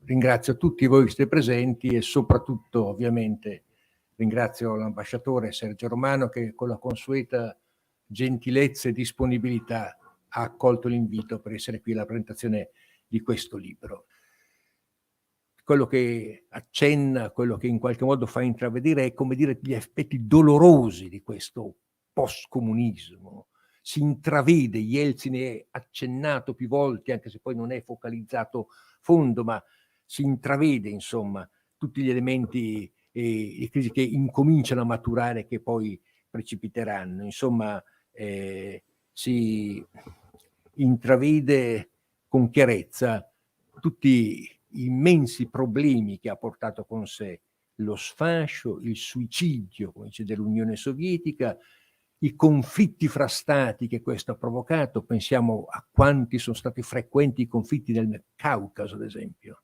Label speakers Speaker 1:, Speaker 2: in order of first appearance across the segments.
Speaker 1: ringrazio tutti voi che siete presenti e soprattutto, ovviamente, ringrazio l'ambasciatore Sergio Romano che con la consueta gentilezza e disponibilità ha accolto l'invito per essere qui alla presentazione di questo libro. Quello che accenna, quello che in qualche modo fa intravedere è, come dire, gli aspetti dolorosi di questo post-comunismo. Si intravede, Jeltsin è accennato più volte, anche se poi non è focalizzato fondo, ma si intravede, insomma, tutti gli elementi di crisi che incominciano a maturare e che poi precipiteranno. Insomma, si intravede con chiarezza tutti gli immensi problemi che ha portato con sé lo sfascio, il suicidio, come dice, dell'Unione Sovietica, i conflitti fra stati che questo ha provocato. Pensiamo a quanti sono stati frequenti i conflitti nel Caucaso, ad esempio.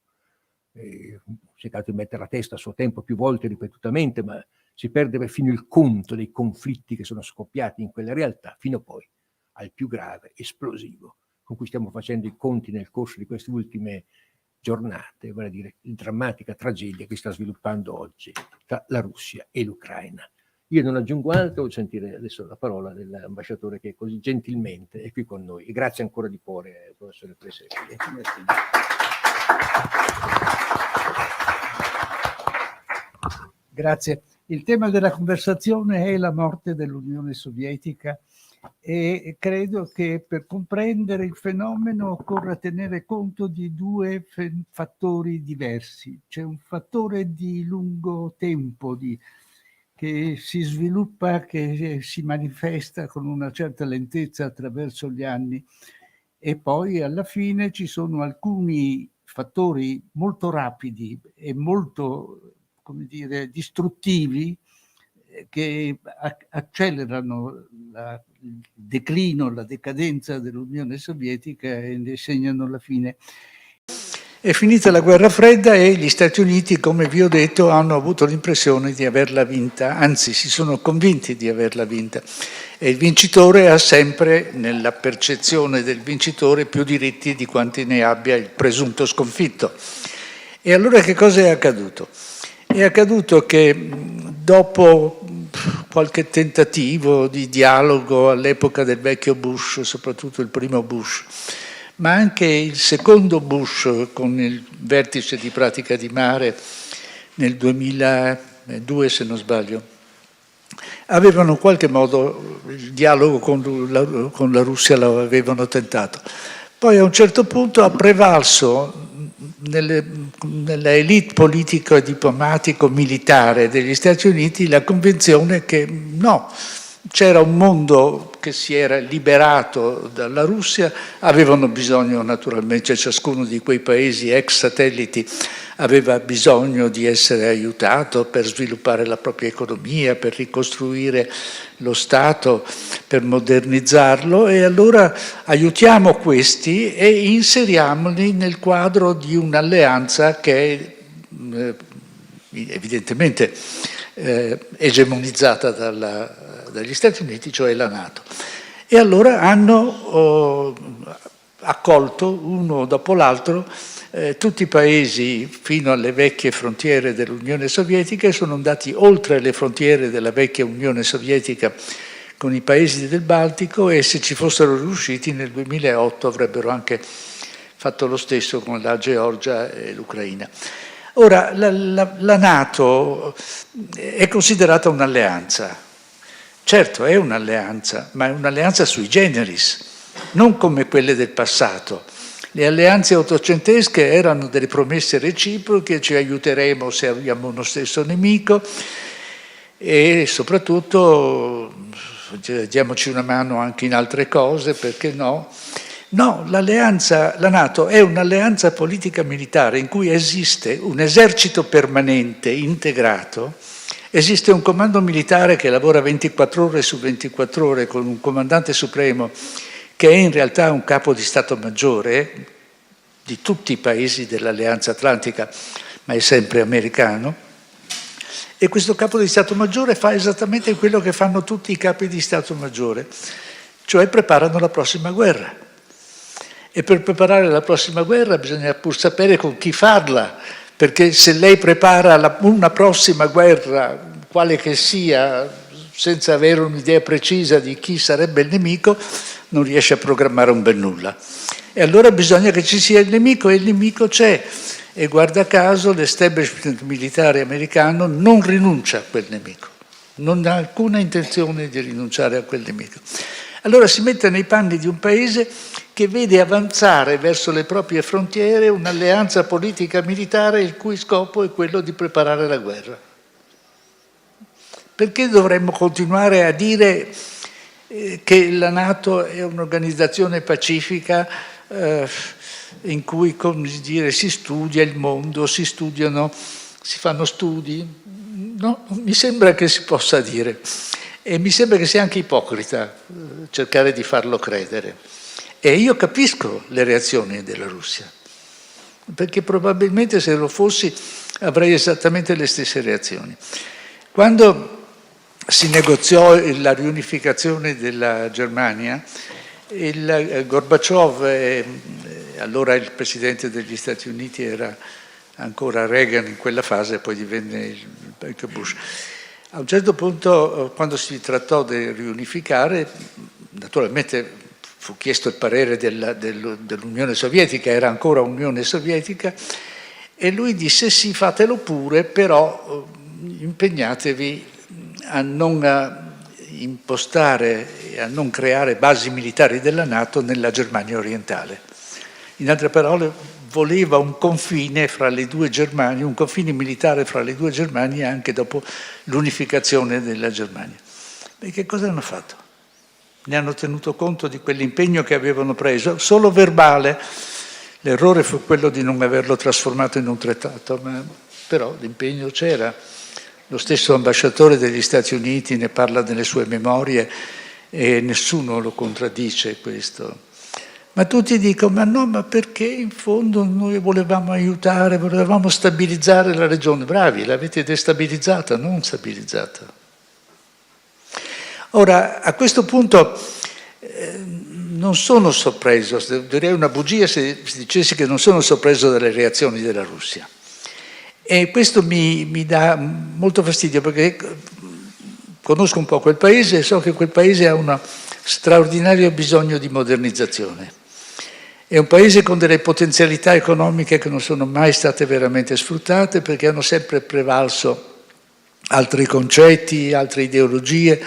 Speaker 1: Ho cercato di mettere la testa a suo tempo più volte ripetutamente, ma si perde perfino il conto dei conflitti che sono scoppiati in quelle realtà, fino poi al più grave, esplosivo, con cui stiamo facendo i conti nel corso di queste ultime giornate, vale a dire la drammatica tragedia che sta sviluppando oggi tra la Russia e l'Ucraina. Io non aggiungo altro, voglio sentire adesso la parola dell'ambasciatore che così gentilmente è qui con noi. E grazie ancora di cuore, professore Presetti.
Speaker 2: Grazie. Il tema della conversazione è la morte dell'Unione Sovietica e credo che per comprendere il fenomeno occorra tenere conto di due fattori diversi. C'è un fattore di lungo tempo che si sviluppa, che si manifesta con una certa lentezza attraverso gli anni, e poi alla fine ci sono alcuni fattori molto rapidi e molto, come dire, distruttivi che accelerano il declino, la decadenza dell'Unione Sovietica e ne segnano la fine. È finita la guerra fredda e gli Stati Uniti, come vi ho detto, hanno avuto l'impressione di averla vinta, anzi si sono convinti di averla vinta. E il vincitore ha sempre, nella percezione del vincitore, più diritti di quanti ne abbia il presunto sconfitto. E allora che cosa è accaduto? È accaduto che dopo qualche tentativo di dialogo all'epoca del vecchio Bush, soprattutto il primo Bush, ma anche il secondo Bush con il vertice di Pratica di Mare nel 2002, se non sbaglio, avevano in qualche modo il dialogo con la Russia, lo avevano tentato. Poi a un certo punto ha prevalso nella elite politico e diplomatico-militare degli Stati Uniti la convinzione che no, c'era un mondo che si era liberato dalla Russia, avevano bisogno naturalmente, ciascuno di quei paesi ex satelliti aveva bisogno di essere aiutato per sviluppare la propria economia, per ricostruire lo Stato, per modernizzarlo, e allora aiutiamo questi e inseriamoli nel quadro di un'alleanza che è evidentemente egemonizzata dagli Stati Uniti, cioè la NATO. E allora hanno accolto uno dopo l'altro tutti i paesi fino alle vecchie frontiere dell'Unione Sovietica e sono andati oltre le frontiere della vecchia Unione Sovietica con i paesi del Baltico, e se ci fossero riusciti nel 2008 avrebbero anche fatto lo stesso con la Georgia e l'Ucraina. Ora, la NATO è considerata un'alleanza. Certo, è un'alleanza, ma è un'alleanza sui generis, non come quelle del passato. Le alleanze ottocentesche erano delle promesse reciproche, ci aiuteremo se abbiamo uno stesso nemico e soprattutto diamoci una mano anche in altre cose, perché no? No, la NATO è un'alleanza politica militare in cui esiste un esercito permanente, integrato, esiste un comando militare che lavora 24 ore su 24 ore con un comandante supremo che è in realtà un capo di Stato Maggiore di tutti i paesi dell'Alleanza Atlantica, ma è sempre americano, e questo capo di Stato Maggiore fa esattamente quello che fanno tutti i capi di Stato Maggiore, cioè preparano la prossima guerra.
Speaker 3: E per preparare la prossima guerra bisogna pur sapere con chi farla, perché se lei prepara una prossima guerra, quale che sia, senza avere un'idea precisa di chi sarebbe il nemico, non riesce a programmare un bel nulla. E allora bisogna che ci sia il nemico, e il nemico c'è. E guarda caso l'establishment militare americano non rinuncia a quel nemico, non ha alcuna intenzione di rinunciare a quel nemico. Allora si mette nei panni di un paese che vede avanzare verso le proprie frontiere un'alleanza politica militare il cui scopo è quello di preparare la guerra. Perché dovremmo continuare a dire che la NATO è un'organizzazione pacifica in cui, come dire, si studia il mondo, si fanno studi? No, mi sembra che si possa dire. E mi sembra che sia anche ipocrita cercare di farlo credere. E io capisco le reazioni della Russia, perché probabilmente se lo fossi avrei esattamente le stesse reazioni. Quando si negoziò la riunificazione della Germania, il Gorbaciov, allora il presidente degli Stati Uniti era ancora Reagan in quella fase, poi divenne il Bush. A un certo punto, quando si trattò di riunificare, naturalmente fu chiesto il parere dell'Unione Sovietica, era ancora Unione Sovietica, e lui disse sì, fatelo pure, però impegnatevi a non impostare e a non creare basi militari della NATO nella Germania orientale. In altre parole, voleva un confine fra le due Germanie, un confine militare fra le due Germanie anche dopo l'unificazione della Germania. E che cosa hanno fatto? Ne hanno tenuto conto di quell'impegno che avevano preso, solo verbale. L'errore fu quello di non averlo trasformato in un trattato, però l'impegno c'era. Lo stesso ambasciatore degli Stati Uniti ne parla nelle sue memorie e nessuno lo contraddice questo. Ma tutti dicono, ma no, ma perché in fondo noi volevamo aiutare, volevamo stabilizzare la regione. Bravi, l'avete destabilizzata, non stabilizzata. Ora, a questo punto non sono sorpreso, direi una bugia se dicessi che non sono sorpreso dalle reazioni della Russia. E questo mi dà molto fastidio, perché conosco un po' quel paese e so che quel paese ha uno straordinario bisogno di modernizzazione. È un paese con delle potenzialità economiche che non sono mai state veramente sfruttate, perché hanno sempre prevalso altri concetti, altre ideologie.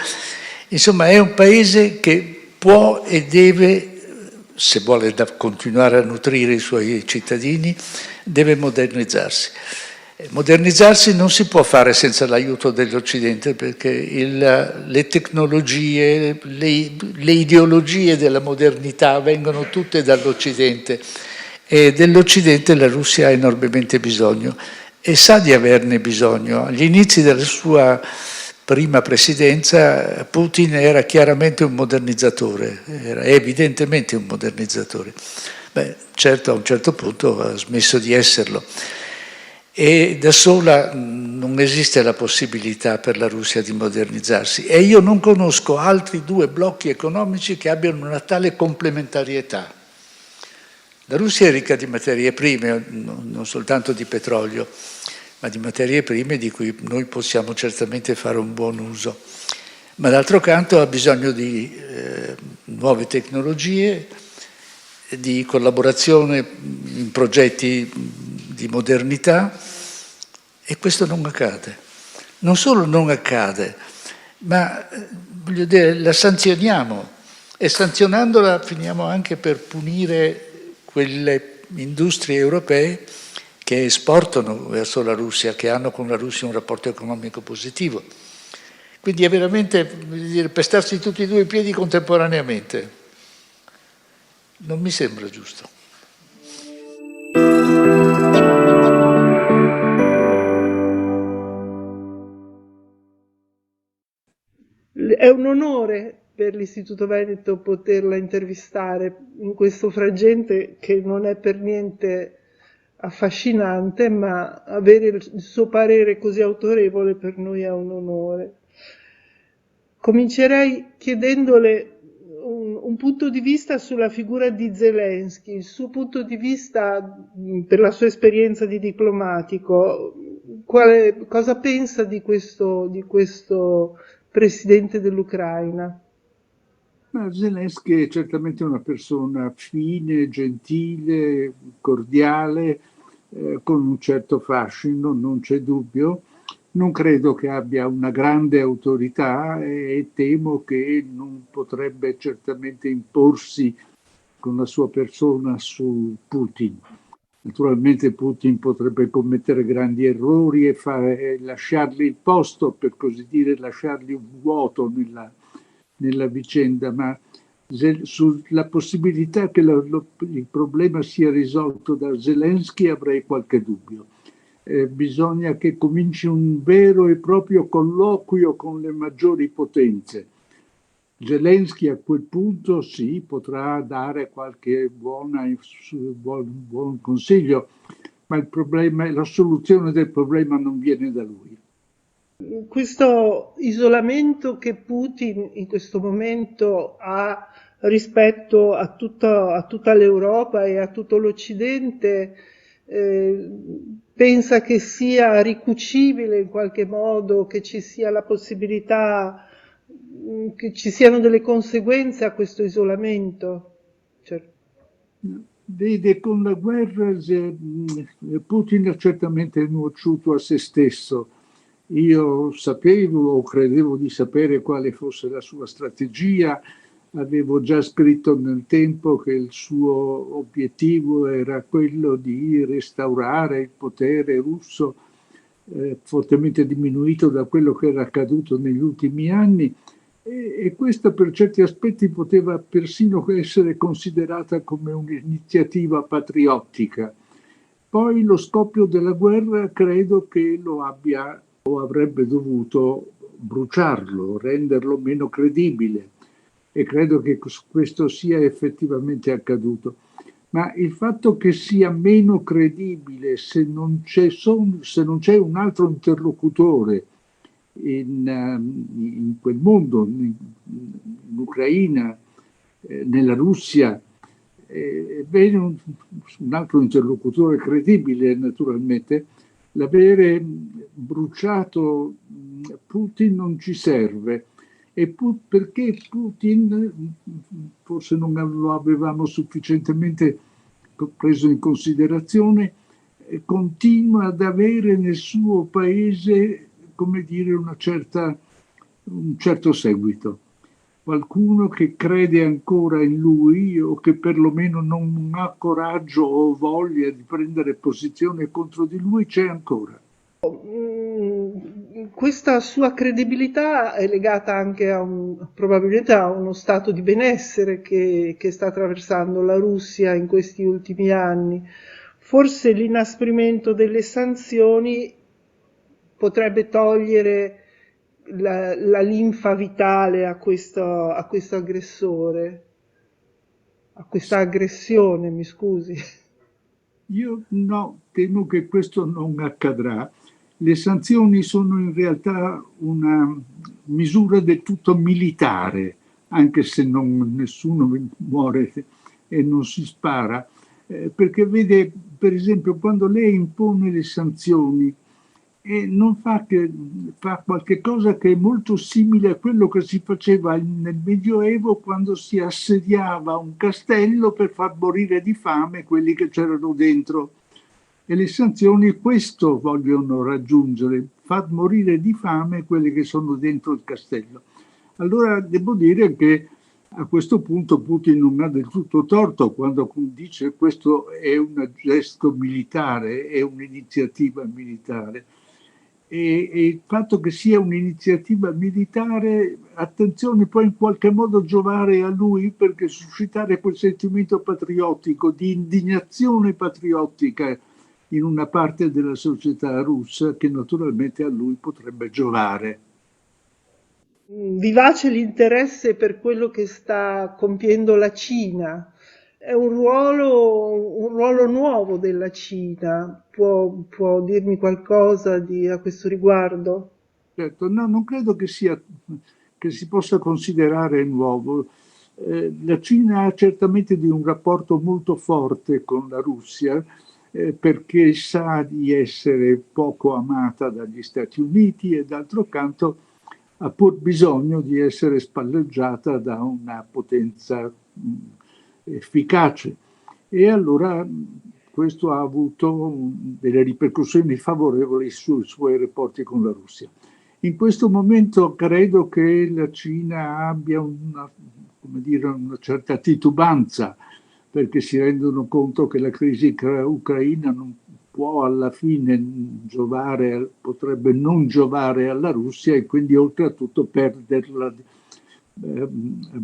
Speaker 3: Insomma, è un paese che può e deve, se vuole continuare a nutrire i suoi cittadini, deve modernizzarsi. Modernizzarsi non si può fare senza l'aiuto dell'Occidente, perché le tecnologie, le ideologie della modernità vengono tutte dall'Occidente, e dell'Occidente la Russia ha enormemente bisogno e sa di averne bisogno. Agli inizi della sua prima presidenza Putin era chiaramente un modernizzatore, era evidentemente un modernizzatore. Certo, a un certo punto ha smesso di esserlo. E da sola non esiste la possibilità per la Russia di modernizzarsi, e io non conosco altri due blocchi economici che abbiano una tale complementarietà. La Russia è ricca di materie prime, non soltanto di petrolio, ma di materie prime di cui noi possiamo certamente fare un buon uso, ma d'altro canto ha bisogno di nuove tecnologie, di collaborazione in progetti di modernità, e questo non accade. Non solo non accade, ma voglio dire, la sanzioniamo, e sanzionandola finiamo anche per punire quelle industrie europee che esportano verso la Russia, che hanno con la Russia un rapporto economico positivo. Quindi è veramente, voglio dire, pestarsi tutti e due i piedi contemporaneamente. Non mi sembra giusto.
Speaker 4: È un onore per l'Istituto Veneto poterla intervistare in questo frangente che non è per niente affascinante, ma avere il suo parere così autorevole per noi è un onore. Comincerei chiedendole un punto di vista sulla figura di Zelensky, il suo punto di vista per la sua esperienza di diplomatico, cosa pensa di questo presidente dell'Ucraina?
Speaker 2: Ma Zelensky è certamente una persona fine, gentile, cordiale, con un certo fascino, non c'è dubbio. Non credo che abbia una grande autorità e temo che non potrebbe certamente imporsi con la sua persona su Putin. Naturalmente Putin potrebbe commettere grandi errori e lasciargli il posto, per così dire, lasciargli un vuoto nella vicenda, ma sulla possibilità che il problema sia risolto da Zelensky avrei qualche dubbio. Bisogna che cominci un vero e proprio colloquio con le maggiori potenze. Zelensky a quel punto sì, potrà dare qualche buon consiglio, ma il problema, la soluzione del problema non viene da lui.
Speaker 4: Questo isolamento che Putin in questo momento ha rispetto a tutta l'Europa e a tutto l'Occidente, pensa che sia ricucibile in qualche modo, che ci sia la possibilità, che ci siano delle conseguenze a questo isolamento? Cioè,
Speaker 2: Vede, con la guerra Putin ha certamente nuociuto a se stesso. Io sapevo o credevo di sapere quale fosse la sua strategia, avevo già scritto nel tempo che il suo obiettivo era quello di restaurare il potere russo, fortemente diminuito da quello che era accaduto negli ultimi anni, e questa per certi aspetti poteva persino essere considerata come un'iniziativa patriottica. Poi lo scoppio della guerra credo che lo abbia o avrebbe dovuto bruciarlo, renderlo meno credibile, e credo che questo sia effettivamente accaduto. Ma il fatto che sia meno credibile se non c'è un altro interlocutore in quel mondo, in Ucraina, nella Russia, bene un altro interlocutore credibile naturalmente, l'avere bruciato Putin non ci serve. Perché Putin, forse non lo avevamo sufficientemente preso in considerazione, continua ad avere nel suo paese, come dire, un certo seguito. Qualcuno che crede ancora in lui o che perlomeno non ha coraggio o voglia di prendere posizione contro di lui c'è ancora.
Speaker 4: Questa sua credibilità è legata anche probabilmente a uno stato di benessere che sta attraversando la Russia in questi ultimi anni. Forse l'inasprimento delle sanzioni potrebbe togliere la linfa vitale a questo aggressore, a questa aggressione, mi scusi.
Speaker 2: Io no, temo che questo non accadrà. Le sanzioni sono in realtà una misura del tutto militare, anche se nessuno muore e non si spara, perché vede, per esempio, quando lei impone le sanzioni, non fa qualche cosa che è molto simile a quello che si faceva nel Medioevo quando si assediava un castello per far morire di fame quelli che c'erano dentro. E le sanzioni questo vogliono raggiungere, far morire di fame quelli che sono dentro il castello. Allora devo dire che a questo punto Putin non ha del tutto torto quando dice che questo è un gesto militare, è un'iniziativa militare. E il fatto che sia un'iniziativa militare, attenzione, può in qualche modo giovare a lui, perché suscitare quel sentimento patriottico, di indignazione patriottica in una parte della società russa, che naturalmente a lui potrebbe giovare.
Speaker 4: Vivace l'interesse per quello che sta compiendo la Cina. È un ruolo nuovo della Cina. Può dirmi qualcosa a questo riguardo?
Speaker 2: Certo, no, non credo che si possa considerare nuovo. La Cina ha certamente di un rapporto molto forte con la Russia, perché sa di essere poco amata dagli Stati Uniti e d'altro canto ha pur bisogno di essere spalleggiata da una potenza efficace. E allora questo ha avuto delle ripercussioni favorevoli sui suoi rapporti con la Russia. In questo momento credo che la Cina abbia come dire, una certa titubanza, perché si rendono conto che la crisi ucraina non può alla fine giovare, potrebbe non giovare alla Russia e quindi oltretutto perderla,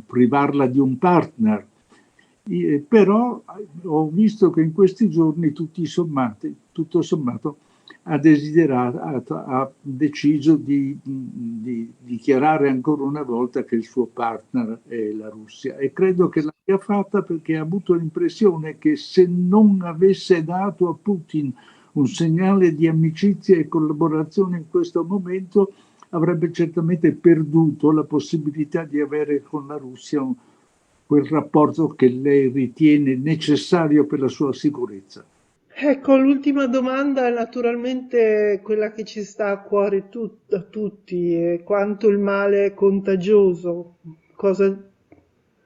Speaker 2: privarla di un partner. Però ho visto che in questi giorni tutto sommato ha deciso di dichiarare ancora una volta che il suo partner è la Russia, e credo che l'abbia fatta perché ha avuto l'impressione che se non avesse dato a Putin un segnale di amicizia e collaborazione in questo momento, avrebbe certamente perduto la possibilità di avere con la Russia quel rapporto che lei ritiene necessario per la sua sicurezza.
Speaker 4: Ecco, l'ultima domanda è naturalmente quella che ci sta a cuore a tutti, è quanto il male è contagioso,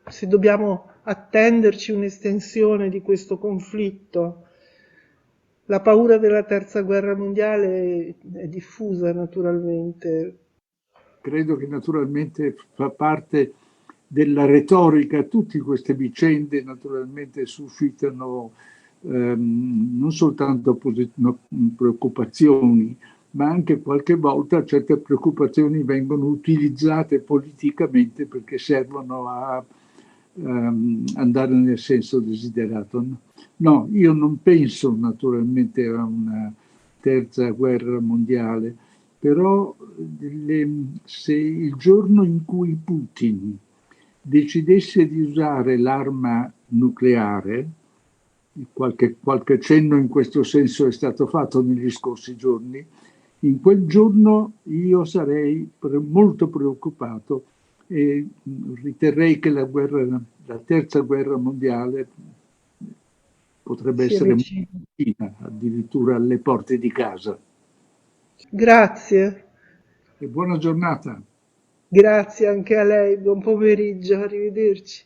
Speaker 4: se dobbiamo attenderci un'estensione di questo conflitto. La paura della terza guerra mondiale è diffusa naturalmente.
Speaker 2: Credo che naturalmente fa parte della retorica, tutte queste vicende naturalmente suscitano non soltanto preoccupazioni, ma anche qualche volta certe preoccupazioni vengono utilizzate politicamente perché servono a andare nel senso desiderato. No, io non penso naturalmente a una terza guerra mondiale, però se il giorno in cui Putin decidesse di usare l'arma nucleare, qualche cenno in questo senso è stato fatto negli scorsi giorni, in quel giorno io sarei molto preoccupato e riterrei che la terza guerra mondiale potrebbe
Speaker 4: Si
Speaker 2: essere
Speaker 4: avvicina.
Speaker 2: vicina, addirittura alle porte di casa.
Speaker 4: Grazie,
Speaker 2: E buona giornata.
Speaker 4: grazie anche a lei, buon pomeriggio, arrivederci.